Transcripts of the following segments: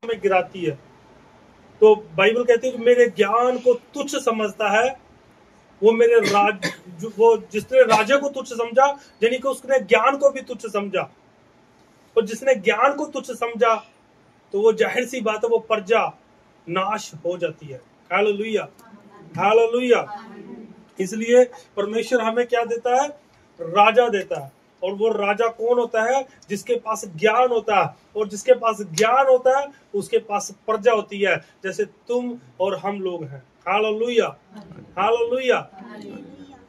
में गिराती है। तो बाइबल कहती है जो मेरे ज्ञान को तुच्छ समझता है वो मेरे वो जिसने राजा को तुच्छ समझा, यानी कि उसने ज्ञान को भी तुच्छ समझा। और जिसने ज्ञान को तुच्छ समझा तो वो जाहिर सी बात है वो प्रजा नाश हो जाती है। Hallelujah, hallelujah. इसलिए परमेश्वर हमें क्या देता है? राजा देता है। और वो राजा कौन होता है? जिसके पास ज्ञान होता है, और जिसके पास ज्ञान होता है उसके पास प्रजा होती है, जैसे तुम और हम लोग हैं। Hallelujah, hallelujah.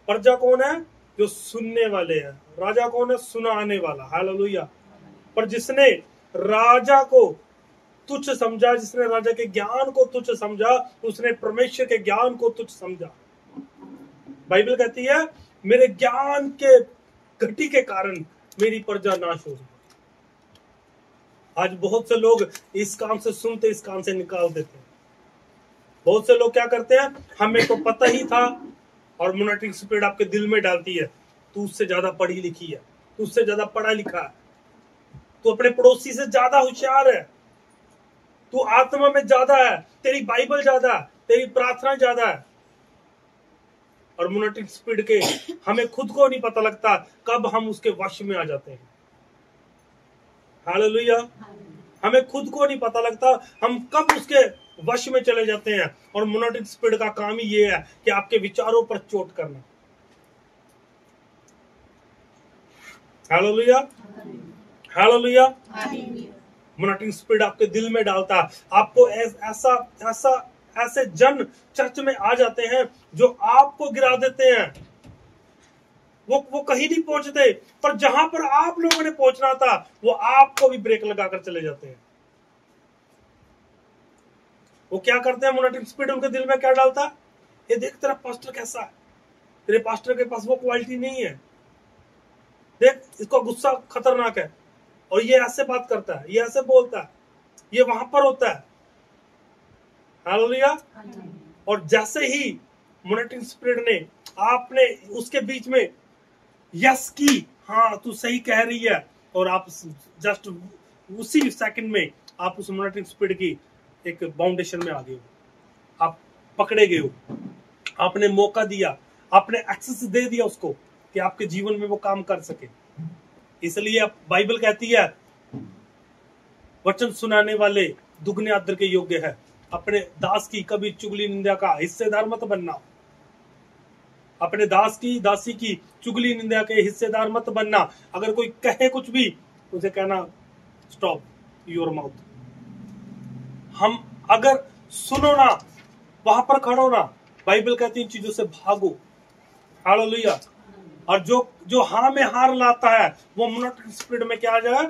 प्रजा कौन है? जो सुनने वाले हैं। राजा कौन है? सुनाने वाला। हालेलुया। पर जिसने राजा को तुच्छ समझा, जिसने राजा के ज्ञान को तुच्छ समझा, उसने परमेश्वर के ज्ञान को तुच्छ समझा। बाइबल कहती है मेरे ज्ञान के घटी के कारण मेरी प्रजा नाश हो गई। आज बहुत से लोग इस काम से सुनते इस काम से निकाल देते हैं। बहुत से लोग क्या करते हैं? हमें तो पता ही था, और मोनेटिक स्पिरिट आपके दिल में डालती है तू उससे ज्यादा पढ़ी लिखी है, तू उससे ज्यादा पढ़ा लिखा है, तू अपने पड़ोसी से ज्यादा होशियार है, तू आत्मा में ज्यादा है, तेरी बाइबल ज्यादा है, तेरी प्रार्थना ज्यादा है। और मोनेटिक स्पिरिट के हमें खुद को नहीं पता लगता कब हम उसके वश में आ जाते हैं। हालेलुया। हमें खुद को नहीं पता लगता हम कब उसके वश में चले जाते हैं। और मोनेटिक स्पिरिट का काम ही ये है कि आपके विचारों पर चोट करना। Hallelujah, hallelujah. मोनेटिक स्पिरिट आपके दिल में डालता है। आपको ऐसे जन चर्च में आ जाते हैं जो आपको गिरा देते हैं। वो कहीं नहीं पहुंचते, पर जहां पर आप लोगों ने पहुंचना था वो आपको भी ब्रेक लगाकर चले जाते हैं। वो क्या करते हैं? मोनेटिक स्पिरिट उनके दिल में क्या डालता है? ये देख तेरा पास्टर कैसा है, तेरे पास्टर के पास वो क्वालिटी नहीं है, देख इसका गुस्सा खतरनाक है, और ये ऐसे बात करता है, ये ऐसे बोलता है, ये वहां पर होता है। हालेलुया। और जैसे ही मोनेटिक स्पिरिट ने आपने उसके बीच में यस की, हाँ तू सही कह रही है, और आप जस्ट उसी सेकंड में आप उस मोनेटिक स्पिरिट की एक बाउंडेशन में आ गए हो, आप पकड़े गए हो, आपने मौका दिया, आपने एक्सेस दे दिया उसको कि आपके जीवन में वो काम कर सके। इसलिए बाइबल कहती है वचन सुनाने वाले दुगने आदर के योग्य है। अपने दास की कभी चुगली निंदा का हिस्सेदार मत बनना। अपने दास की दासी की चुगली निंदा के हिस्सेदार मत बनना। अगर कोई कहे कुछ भी उसे कहना स्टॉप योर माउथ। हम अगर सुनो ना, वहां पर खड़ो ना। बाइबल कहती है इन चीजों से भागो। हालेलुया। और जो हाँ में हार लाता है वो मोनेटिक स्पिरिट में क्या आ जाए?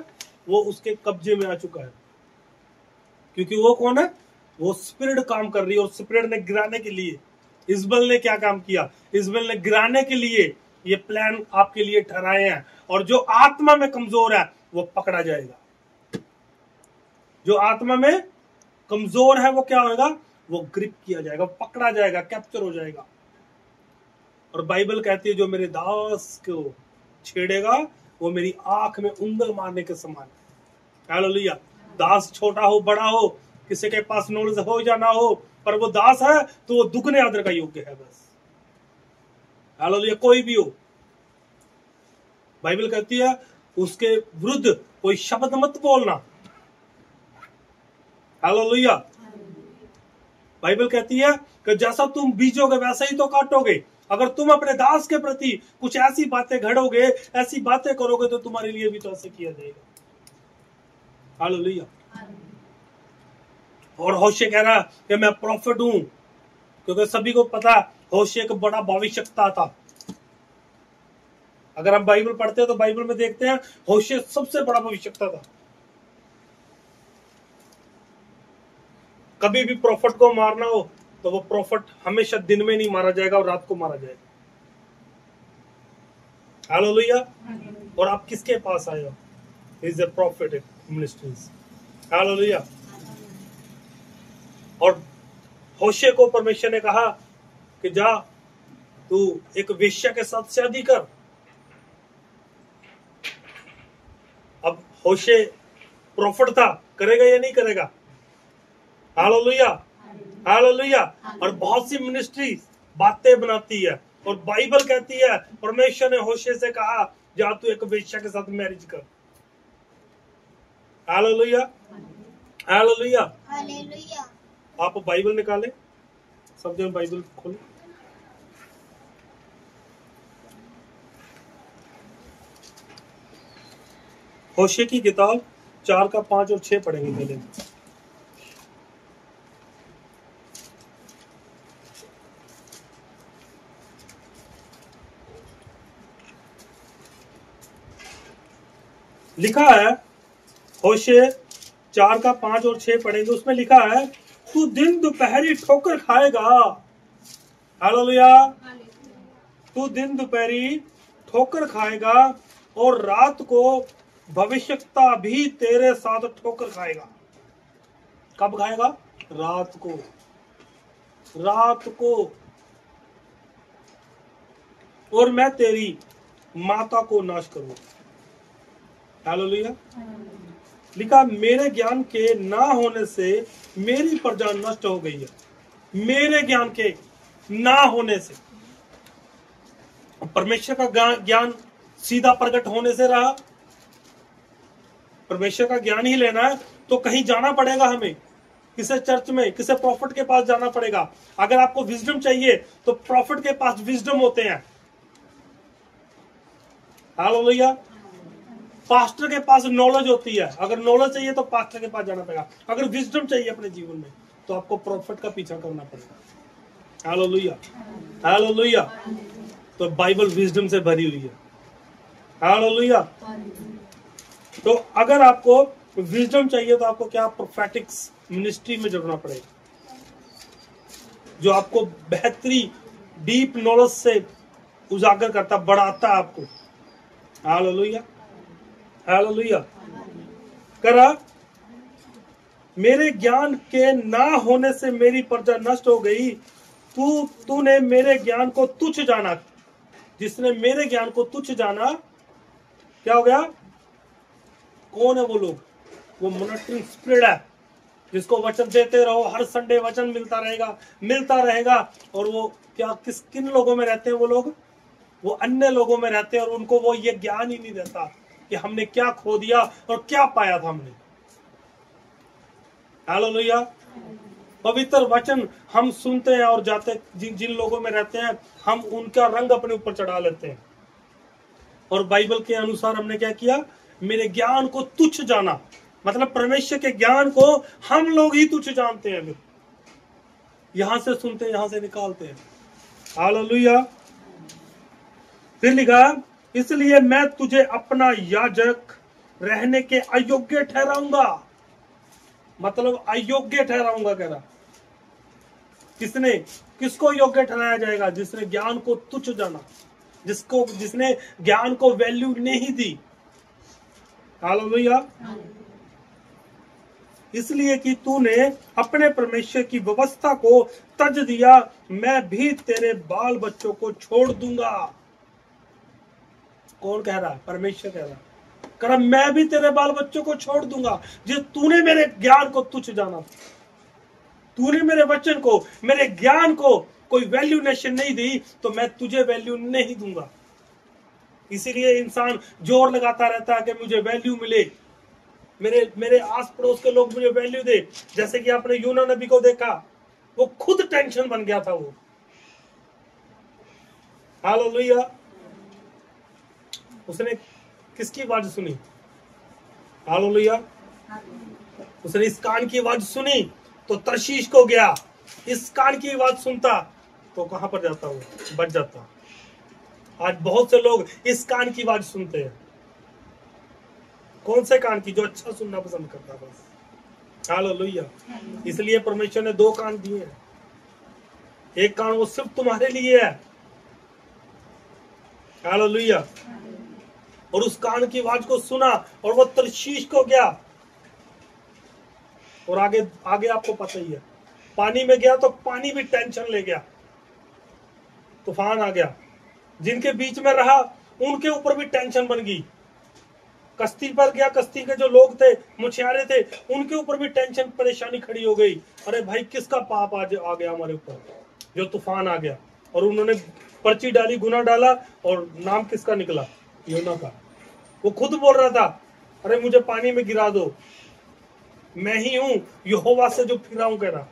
वो उसके कब्जे में आ चुका है। क्योंकि वो कौन है? वो स्पिरिट काम कर रही है। और स्पिरिट ने गिराने के लिए, इजबल ने क्या काम किया? इजबल ने गिराने के लिए ये प्लान आपके लिए ठहराए हैं। और जो आत्मा में कमजोर है वो पकड़ा जाएगा। जो आत्मा में कमजोर है वो क्या होगा? वो ग्रिप किया जाएगा, पकड़ा जाएगा, कैप्चर हो जाएगा। और बाइबल कहती है जो मेरे दास को छेड़ेगा वो मेरी आंख में उंगल मारने के समान है। हालेलुया। दास छोटा हो बड़ा हो, किसी के पास नॉलेज हो या ना हो, पर वो दास है तो वो दुगने आदर का योग्य है बस। हालेलुया। कोई भी हो, बाइबल कहती है उसके विरुद्ध कोई शब्द मत बोलना। हालेलुया। बाइबल कहती है कि जैसा तुम बीजोगे वैसा ही तो काटोगे। अगर तुम अपने दास के प्रति कुछ ऐसी बातें घड़ोगे, ऐसी बातें करोगे, तो तुम्हारे लिए भी तो ऐसे किया जाएगा। हालेलुया। और होशे कह रहा कि मैं प्रॉफिट हूं, क्योंकि सभी को पता होशे एक बड़ा भविष्यवक्ता था। अगर हम बाइबल पढ़ते हैं तो बाइबल में देखते हैं होशे सबसे बड़ा भविष्यवक्ता था। कभी भी प्रॉफिट को मारना हो तो वो प्रॉफिट हमेशा दिन में नहीं मारा जाएगा और रात को मारा जाएगा। हालेलुया। और आप किसके पास आए हो? Is a profit ministries. Hallelujah. और होशे को परमेश्वर ने कहा कि जा तू एक वेश्या के साथ शादी कर। अब होशे प्रॉफिट था, करेगा या नहीं करेगा? Hallelujah, hallelujah. और बहुत सी मिनिस्ट्री बातें बनाती है, और बाइबल कहती है परमेश्वर ने होशे से कहा जा तू एक वेश्या के साथ मैरिज कर। Hallelujah, hallelujah. हालेलुया। आप बाइबल निकालें, सब जन बाइबल खोलें। होशे की किताब 4 का 5 और 6 पढ़ेंगे पहले। लिखा है, होशे 4 का 5 और 6 पढ़ेंगे। उसमें लिखा है तू दिन दोपहरी ठोकर खाएगा। हालेलुया। तू दिन दोपहरी ठोकर खाएगा और रात को भविष्यता भी तेरे साथ ठोकर खाएगा। कब खाएगा? रात को, रात को। और मैं तेरी माता को नाश करूंगा। हालेलुया। लिखा मेरे ज्ञान के ना होने से मेरी प्रजा नष्ट हो गई है। मेरे ज्ञान के ना होने से। परमेश्वर का ज्ञान सीधा प्रकट होने से रहा। परमेश्वर का ज्ञान ही लेना है तो कहीं जाना पड़ेगा हमें, किसी चर्च में, किसी प्रॉफिट के पास जाना पड़ेगा। अगर आपको विजडम चाहिए तो प्रॉफिट के पास विजडम होते हैं। हालेलुया। पास्टर के पास नॉलेज होती है। अगर नॉलेज चाहिए तो पास्टर के पास जाना पड़ेगा। अगर विजडम चाहिए अपने जीवन में तो आपको प्रॉफिट का पीछा करना पड़ेगा। Hallelujah, hallelujah. तो बाइबल विजडम से भरी हुई है। हालेलुया। तो अगर आपको विजडम चाहिए तो आपको क्या? प्रोफेटिक्स मिनिस्ट्री में जुड़ना पड़ेगा, जो आपको बेहतरी डीप नॉलेज से उजागर करता, बढ़ाता है आपको। Hallelujah, hallelujah. करा मेरे ज्ञान के ना होने से मेरी प्रजा नष्ट हो गई। तूने मेरे ज्ञान को तुच्छ जाना। जिसने मेरे ज्ञान को तुच्छ जाना, क्या हो गया? कौन है वो लोग? वो मॉनिटरिंग स्पिरिट है, जिसको वचन देते रहो, हर संडे वचन मिलता रहेगा, मिलता रहेगा। और वो क्या, किन लोगों में रहते हैं वो लोग? वो अन्य लोगों में रहते हैं, और उनको वो ये ज्ञान ही नहीं देता कि हमने क्या खो दिया और क्या पाया था हमने। हालेलुया। पवित्र वचन हम सुनते हैं और जाते, जिन लोगों में रहते हैं हम उनका रंग अपने ऊपर चढ़ा लेते हैं। और बाइबल के अनुसार हमने क्या किया? मेरे ज्ञान को तुच्छ जाना, मतलब परमेश्वर के ज्ञान को हम लोग ही तुच्छ जानते हैं। यहां से सुनते हैं, यहां से निकालते हैं। हालेलुया। फिर लिखा इसलिए मैं तुझे अपना याजक रहने के अयोग्य ठहराऊंगा। मतलब अयोग्य ठहराऊंगा कह रहा। किसको योग्य ठहराया जाएगा? जिसने ज्ञान को तुच्छ जाना, जिसने ज्ञान को वैल्यू नहीं दी। हालेलुया। इसलिए कि तूने अपने परमेश्वर की व्यवस्था को तज दिया, मैं भी तेरे बाल बच्चों को छोड़ दूंगा। कौन कह रहा है? परमेश्वर कह रहा है। कर मैं भी तेरे बाल बच्चों को छोड़ दूंगा। जो तूने मेरे ज्ञान को तुच्छ जाना, तूने मेरे वचन को, मेरे ज्ञान को कोई वैल्यूनेशन नहीं दी, तो मैं तुझे वैल्यू नहीं दूंगा। इसीलिए इंसान जोर लगाता रहता है कि मुझे वैल्यू मिले, मेरे आस पड़ोस के लोग मुझे वैल्यू दे। जैसे कि आपने यूना नबी को देखा, वो खुद टेंशन बन गया था वो। हालेलुया। उसने किसकी आवाज सुनी? हालेलुया। उसने इस कान की आवाज सुनी तो तरशीश को गया। इस कान की आवाज सुनता तो कहां पर जाता? वो बच जाता। आज बहुत से लोग इस कान की आवाज सुनते हैं। कौन से कान की? जो अच्छा सुनना पसंद करता है बस। हालेलुया। इसलिए परमेश्वर ने 2 कान दिए हैं। एक कान वो सिर्फ तुम्हारे लिए है। हालेलुया। और उस कान की आवाज को सुना और वो तरशीश को गया। और आगे आपको पता ही है, पानी में गया तो पानी भी टेंशन ले गया, तूफान आ गया। जिनके बीच में रहा उनके ऊपर भी टेंशन बन गई। कश्ती पर गया, कश्ती के जो लोग थे, मछुआरे थे, उनके ऊपर भी टेंशन परेशानी खड़ी हो गई। अरे भाई किसका पाप आज आ गया हमारे ऊपर, जो तूफान आ गया। और उन्होंने पर्ची डाली, गुनाह डाला, और नाम किसका निकला? योना का। वो खुद बोल रहा था, अरे मुझे पानी में गिरा दो, मैं ही हूं यहोवा से जो फिरा हूं, कह रहा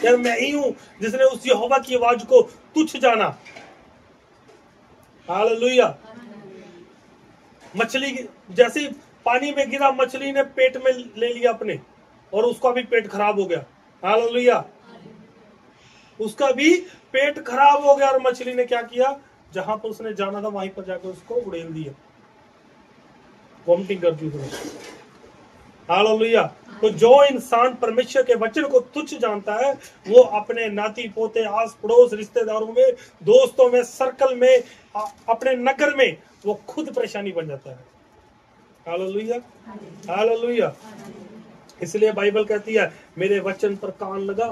यार मैं ही हूं जिसने उस यहोवा की आवाज को तुच्छ जाना। हालेलुया। मछली जैसे ही पानी में गिरा, मछली ने पेट में ले लिया अपने, और उसका भी पेट खराब हो गया। हालेलुया। उसका भी पेट खराब हो गया, और मछली ने क्या किया? जहां पर उसने जाना था वहीं पर जाकर उसको उड़ेल दिया, वॉमिटिंग कर दी उसने। हालेलुया। तो जो इंसान परमेश्वर के वचन को तुच्छ जानता है, वो अपने नाती पोते, आस पड़ोस, रिश्तेदारों में, दोस्तों में, सर्कल में, अपने नगर में वो खुद परेशानी बन जाता है। Hallelujah, hallelujah. इसलिए बाइबल कहती है, मेरे वचन पर कान लगा,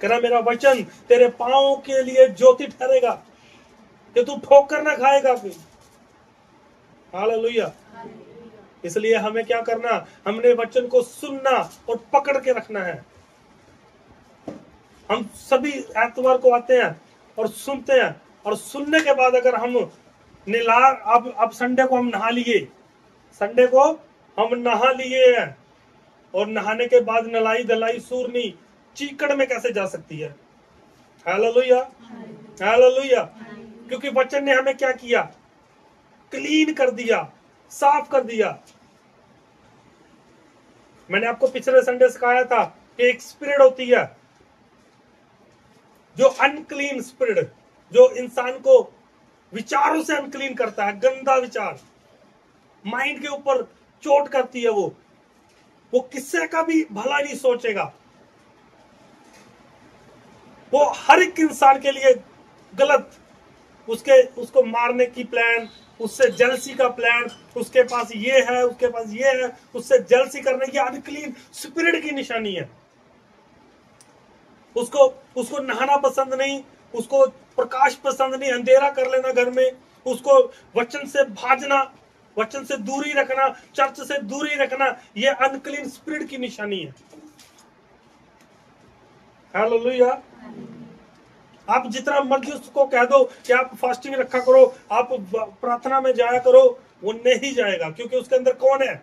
कहना मेरा वचन तेरे पांवों के लिए ज्योति ठहरेगा, कि तू ठोकर ना खाएगा फिर। हालेलुया। इसलिए हमें क्या करना? हमने वचन को सुनना और पकड़ के रखना है। हम सभी एतवार को आते हैं और सुनते हैं, और सुनने के बाद अगर हम अब संडे को हम नहा लिए, संडे को हम नहा लिए हैं, और नहाने के बाद नलाई दलाई सूरनी चीकड़ में कैसे जा सकती है? Hallelujah, hallelujah. क्योंकि वचन ने हमें क्या किया? क्लीन कर दिया, साफ कर दिया। मैंने आपको पिछले संडे सिखाया था कि एक स्पिरिट होती है जो अनक्लीन स्पिरिट, जो इंसान को विचारों से अनक्लीन करता है। गंदा विचार माइंड के ऊपर चोट करती है। वो किसी का भी भला नहीं सोचेगा, वो हर एक इंसान के लिए गलत, उसको मारने की प्लान, उससे जेलसी का प्लान, उसके पास ये है, उसके पास ये है, उससे जेलसी करने की अनक्लीन स्पिरिट की निशानी है। उसको नहाना पसंद नहीं, उसको प्रकाश पसंद नहीं, अंधेरा कर लेना घर में, उसको वचन से भाजना, वचन से दूरी रखना, चर्च से दूरी रखना, ये अनक्लीन स्पिरिट की निशानी है। हालेलुया। आप जितना मर्जी उसको कह दो कि आप फास्टिंग रखा करो, आप प्रार्थना में जाया करो, वो नहीं जाएगा। क्योंकि उसके अंदर कौन है?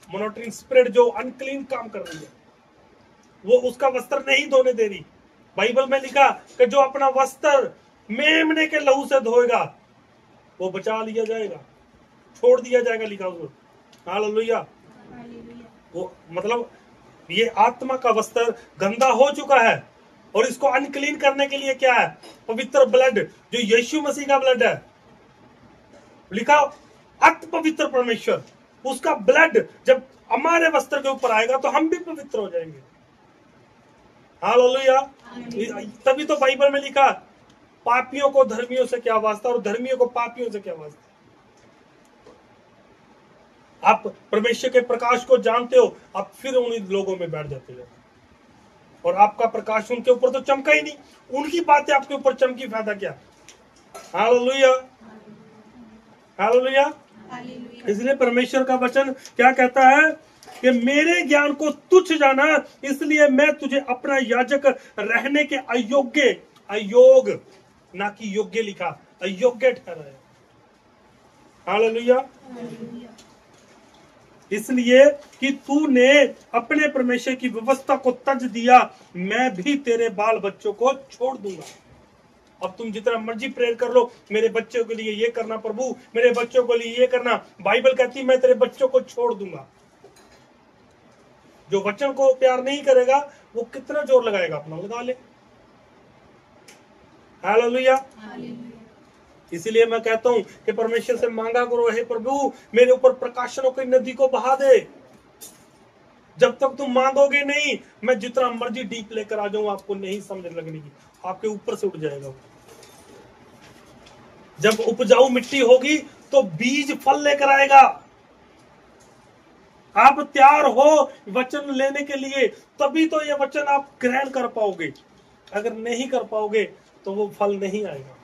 मोनोटोनिक स्पिरिट, जो अनक्लीन काम कर रही है। वो उसका वस्त्र नहीं धोने दे रही। बाइबल में लिखा कि जो अपना वस्त्र मेमने के लहू से धोएगा वो बचा लिया जाएगा, छोड़ दिया जाएगा, लिखा उसको। हालेलुया। वो मतलब ये आत्मा का वस्त्र गंदा हो चुका है, और इसको अनक्लीन करने के लिए क्या है? पवित्र ब्लड, जो यीशु मसीह का ब्लड है। लिखा अति पवित्र परमेश्वर, उसका ब्लड जब हमारे वस्त्र के ऊपर आएगा तो हम भी पवित्र हो जाएंगे। हालेलुया। तभी तो बाइबल में लिखा, पापियों को धर्मियों से क्या वास्ता, और धर्मियों को पापियों से क्या वास्ता। आप परमेश्वर के प्रकाश को जानते हो, आप फिर उन्हीं लोगों में बैठ जाते हो, और आपका प्रकाश उनके ऊपर तो चमका ही नहीं, उनकी बातें आपके ऊपर चमकी, फायदा क्या? Hallelujah, hallelujah. इसलिए परमेश्वर का वचन क्या कहता है कि मेरे ज्ञान को तुच्छ जाना, इसलिए मैं तुझे अपना याजक रहने के अयोग्य, अयोग ना कि योग्य लिखा, अयोग्य ठहराया। हालेलुया। इसलिए कि तूने अपने परमेश्वर की व्यवस्था को तज दिया, मैं भी तेरे बाल बच्चों को छोड़ दूंगा। अब तुम जितना मर्जी प्रेयर कर लो, मेरे बच्चों के लिए ये करना प्रभु, मेरे बच्चों के लिए ये करना। बाइबल कहती मैं तेरे बच्चों को छोड़ दूंगा। जो वचन को प्यार नहीं करेगा वो कितना जोर लगाएगा? अपना लगा ले। हालेलुया। इसलिए मैं कहता हूं कि परमेश्वर से मांगा करो, हे प्रभु मेरे ऊपर प्रकाशनों की नदी को बहा दे। जब तक तुम मांगोगे नहीं, मैं जितना मर्जी डीप लेकर आ जाऊं, आपको नहीं समझ लगने की, आपके ऊपर से उठ जाएगा। जब उपजाऊ मिट्टी होगी तो बीज फल लेकर आएगा। आप तैयार हो वचन लेने के लिए, तभी तो ये वचन आप ग्रहण कर पाओगे। अगर नहीं कर पाओगे तो वो फल नहीं आएगा।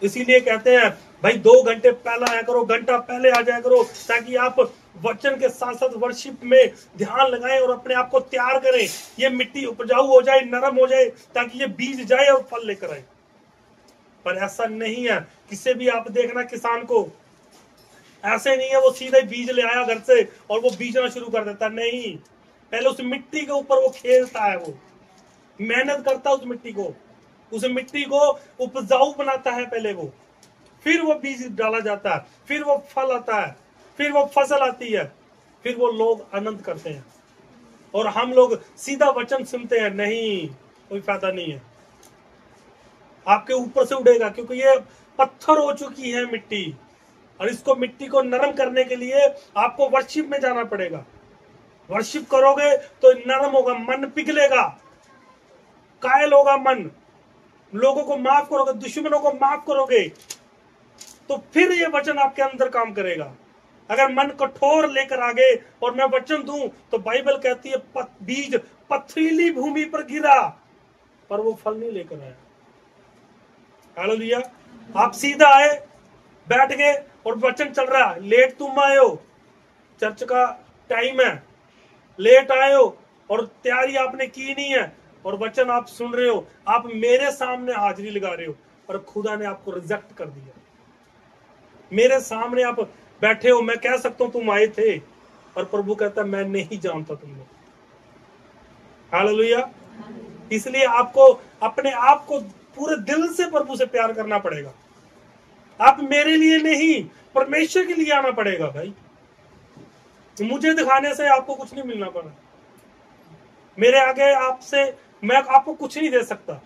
इसीलिए कहते हैं भाई 2 घंटे पहले आया करो, घंटा पहले आ जाया करो, ताकि आप वचन के साथ साथ वर्शिप में ध्यान लगाएं और अपने आप को तैयार करें। ये मिट्टी उपजाऊ हो जाए, नरम हो जाए, ताकि ये बीज जाए और फल लेकर आए। पर ऐसा नहीं है। किसे भी आप देखना किसान को, ऐसे नहीं है वो सीधे बीज ले आया घर से और वो बीजना शुरू कर देता, नहीं। पहले उस मिट्टी के ऊपर वो खेलता है, वो मेहनत करता है उस मिट्टी को, उस मिट्टी को उपजाऊ बनाता है पहले वो, फिर वो बीज डाला जाता है, फिर वो फल आता है, फिर वो फसल आती है, फिर वो लोग आनंद करते हैं। और हम लोग सीधा वचन सुनते हैं, नहीं, कोई फायदा नहीं है, आपके ऊपर से उड़ेगा, क्योंकि ये पत्थर हो चुकी है मिट्टी। और इसको मिट्टी को नरम करने के लिए आपको वर्शिप में जाना पड़ेगा। वर्शिप करोगे तो नरम होगा, मन पिघलेगा, कायल होगा मन, लोगों को माफ करोगे, दुश्मनों को माफ करोगे, तो फिर ये वचन आपके अंदर काम करेगा। अगर मन कठोर लेकर आगे और मैं वचन दूं, तो बाइबल कहती है बीज पथरीली भूमि पर गिरा, पर वो फल नहीं लेकर आया। हालेलुया। आप सीधा आए, बैठ गए और वचन चल रहा है, लेट तुम आए हो, चर्च का टाइम है, लेट आए हो और तैयारी आपने की नहीं है, और वचन आप सुन रहे हो, आप मेरे सामने हाजिरी लगा रहे हो, और खुदा ने आपको रिजेक्ट कर दिया। मेरे सामने आप बैठे हो, मैं कह सकता हूं तुम आए थे, और प्रभु कहता मैं नहीं जानता तुमने। हालेलुया। इसलिए आपको अपने आप को पूरे दिल से प्रभु से प्यार करना पड़ेगा। आप मेरे लिए नहीं, परमेश्वर के लिए आना पड़ेगा भाई। मुझे दिखाने से आपको कुछ नहीं मिलना पड़ा, मेरे आगे आपसे मैं आपको कुछ नहीं दे सकता,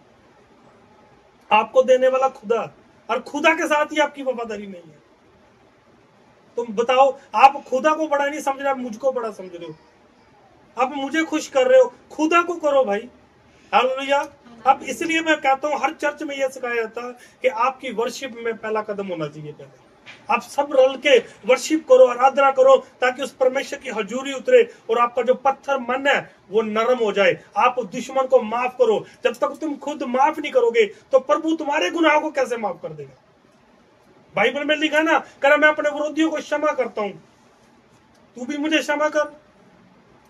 आपको देने वाला खुदा, और खुदा के साथ ही आपकी वफादारी नहीं है। तुम बताओ, आप खुदा को बड़ा नहीं समझ रहे, आप मुझको बड़ा समझ रहे हो, आप मुझे खुश कर रहे हो, खुदा को करो भाई। हालेलुया। अब इसलिए मैं कहता हूं हर चर्च में यह सिखाया जाता है कि आपकी वर्शिप में पहला कदम होना चाहिए। पहले आप सब रल के वर्शिप करो, आराधना करो, ताकि उस परमेश्वर की हजूरी उतरे और आपका जो पत्थर मन है वो नरम हो जाए। आप दुश्मन को माफ करो। जब तक तुम खुद माफ नहीं करोगे तो प्रभु तुम्हारे गुनाहों को कैसे माफ कर देगा? बाइबल में लिखा ना, कर मैं अपने विरोधियों को क्षमा करता हूं, तू भी मुझे क्षमा कर।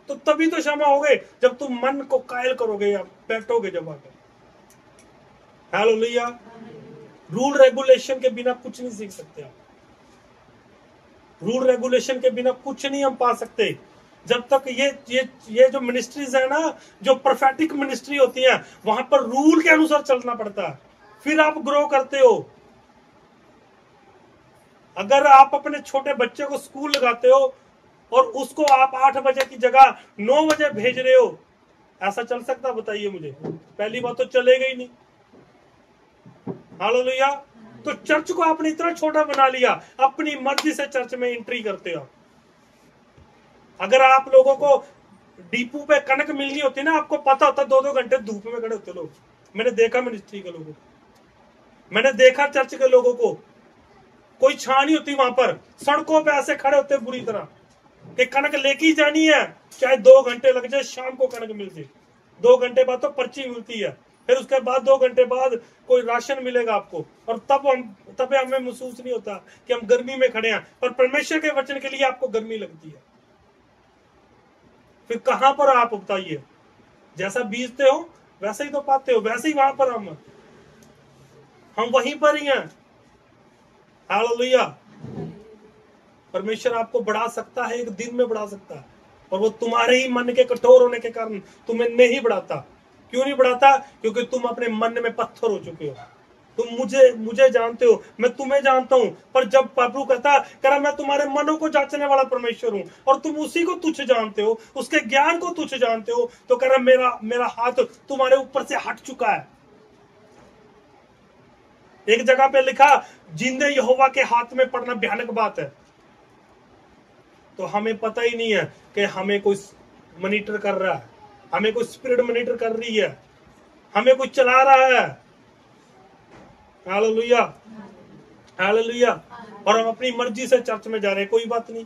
तो तभी तो क्षमा होगे जब तुम मन को कायल करोगे या बैठोगे जब आकर। हालेलुया। रूल रेगुलेशन के बिना कुछ नहीं सीख सकते आप, रूल रेगुलेशन के बिना कुछ नहीं हम पा सकते। जब तक ये जो मिनिस्ट्रीज है ना, जो प्रोफेटिक मिनिस्ट्री होती है, वहां पर रूल के अनुसार चलना पड़ता है, फिर आप ग्रो करते हो। अगर आप अपने छोटे बच्चे को स्कूल लगाते हो और उसको आप 8 बजे की जगह 9 बजे भेज रहे हो, ऐसा चल सकता? बताइए मुझे। पहली बात तो चलेगा ही नहीं। हालेलुया। तो चर्च को आपने इतना छोटा बना लिया, अपनी मर्जी से चर्च में एंट्री करते हो। अगर आप लोगों को डिपो पे कनक मिलनी होती ना, आपको पता होता 2-2 घंटे धूप में खड़े होते लोग। मैंने देखा मिनिस्ट्री के लोगों को, मैंने देखा चर्च के लोगों को, कोई छां नहीं होती वहां पर, सड़कों पे ऐसे खड़े होते बुरी तरह कि कनक लेके ही जानी है, चाहे 2 घंटे लग जाए, शाम को कनक मिलती। 2 घंटे बाद तो पर्ची मिलती है, फिर उसके बाद 2 घंटे बाद कोई राशन मिलेगा आपको, और तब हमें महसूस नहीं होता कि हम गर्मी में खड़े हैं। पर परमेश्वर के वचन के लिए आपको गर्मी लगती है। फिर कहां पर आप बताइए? जैसा बीजते हो वैसे ही तो पाते हो, वैसे ही वहां पर हम वहीं पर ही हैं। हालेलुया। परमेश्वर आपको बढ़ा सकता है, एक दिन में बढ़ा सकता है, और वो तुम्हारे ही मन के कठोर होने के कारण तुम्हें नहीं बढ़ाता। क्यों नहीं बढ़ाता? क्योंकि तुम अपने मन में पत्थर हो चुके हो। तुम मुझे जानते हो, मैं तुम्हें जानता हूं। पर जब प्रभु कहता करा मैं तुम्हारे मनों को जांचने वाला परमेश्वर हूं, और तुम उसी को तुच्छ जानते हो, उसके ज्ञान को तुच्छ जानते हो, तो कह रहा मेरा हाथ तुम्हारे ऊपर से हट चुका है। एक जगह पे लिखा, जिंदे यहोवा के हाथ में पड़ना भयानक बात है। तो हमें पता ही नहीं है कि हमें कोई मॉनिटर कर रहा है, हमें कोई स्पिरिट मॉनिटर कर रही है, हमें कोई चला रहा है। Hallelujah, hallelujah. और हम अपनी मर्जी से चर्च में जा रहे हैं, कोई बात नहीं।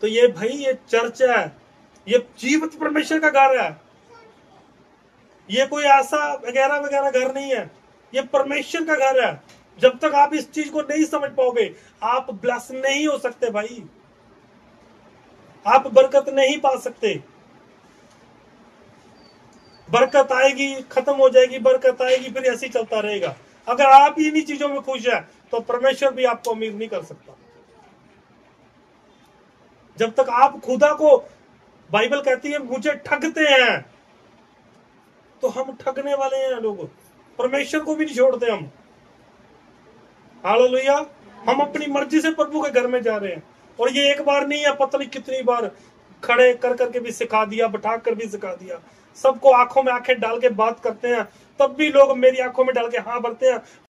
तो ये भाई, ये चर्च है, ये जीवित परमेश्वर का घर है, ये कोई ऐसा वगैरह वगैरह घर नहीं है, ये परमेश्वर का घर है। जब तक आप इस चीज को नहीं समझ पाओगे आप ब्लेस नहीं हो सकते भाई, आप बरकत नहीं पा सकते। बरकत आएगी खत्म हो जाएगी, बरकत आएगी फिर ऐसे ही चलता रहेगा। अगर आप ही इन्हीं चीजों में खुश है तो परमेश्वर भी आपको अमीर नहीं कर सकता। जब तक आप खुदा को, बाइबल कहती है मुझे ठगते हैं, तो हम ठगने वाले हैं लोग, परमेश्वर को भी नहीं छोड़ते हम। हालेलुया। हम अपनी मर्जी से प्रभु के घर में जा रहे हैं, और ये एक बार नहीं है, पता नहीं कितनी बार खड़े कर करके भी सिखा दिया, बैठा कर भी सिखा दिया, सबको आंखों में आंखें डाल के बात करते हैं, तब भी लोग मेरी आंखों में डाल के हाँ भरते हैं।